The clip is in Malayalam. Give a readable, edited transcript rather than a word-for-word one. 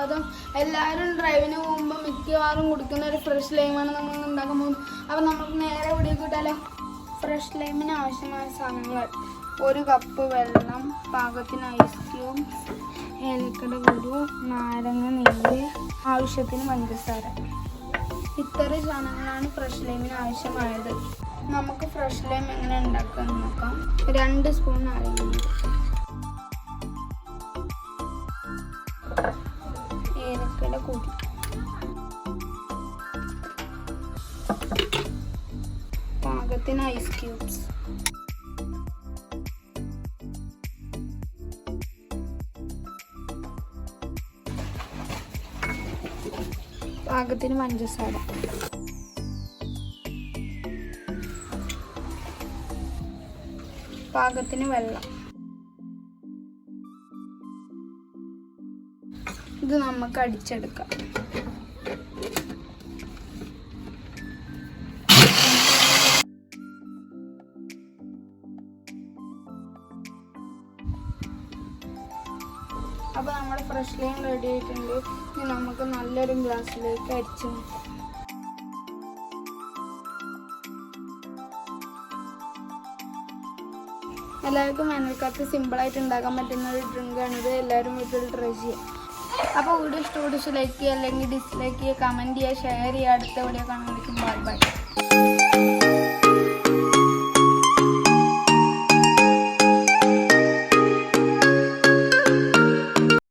സ്വാഗതം. എല്ലാവരും ഡ്രൈവിന് പോകുമ്പോൾ മിക്കവാറും കുടിക്കുന്ന ഒരു ഫ്രഷ് ലൈമാണ് നമ്മൾ ഉണ്ടാക്കാൻ പോകുന്നത്. അപ്പോൾ നമുക്ക് നേരെ വീഡിയോ കിട്ടാലോ. ഫ്രഷ് ലൈമിന് ആവശ്യമായ സാധനങ്ങൾ: 1 കപ്പ് വെള്ളം, പാകത്തിന് ഐസ് ക്യൂബ്സ്, ഏലക്കട കുരു, നാരങ്ങ നീര്, ആവശ്യത്തിന് പഞ്ചസാര. ഇത്രയും സാധനങ്ങളാണ് ഫ്രഷ് ലൈമിന് ആവശ്യമായത്. നമുക്ക് ഫ്രഷ് ലൈം എങ്ങനെ ഉണ്ടാക്കാമെന്ന് നോക്കാം. 2 സ്പൂൺ നാരങ്ങ നീര്, ഏലക്കട കുരു, പാകത്തിന് ഐസ് ക്യൂബ്സ്, പാകത്തിന് പഞ്ചസാര, പാകത്തിന് വെള്ളം. ഇത് നമുക്ക് അടിച്ചെടുക്കാം. അപ്പോൾ നമ്മുടെ ഫ്രഷ് ലൈം റെഡി ആയിട്ടുണ്ട്. ഇനി നമുക്ക് നല്ലൊരു ഗ്ലാസ്സിലേക്ക് അരിച്ചു നോക്കാം. എല്ലാവർക്കും വേനൽക്കാലത്ത് സിമ്പിളായിട്ട് ഉണ്ടാക്കാൻ പറ്റുന്ന ഒരു ഡ്രിങ്കാണിത്. എല്ലാവരും വീട്ടിൽ ട്രൈ ചെയ്യുക. അപ്പോൾ വീഡിയോ ഇഷ്ടപ്പെട്ട് ലൈക്ക് ചെയ്യുക, അല്ലെങ്കിൽ ഡിസ്ലൈക്ക് ചെയ്യുക, കമൻറ്റ് ചെയ്യുക, ഷെയർ ചെയ്യുക. അടുത്ത വീഡിയോ കാണാൻ ബൈ ബൈ.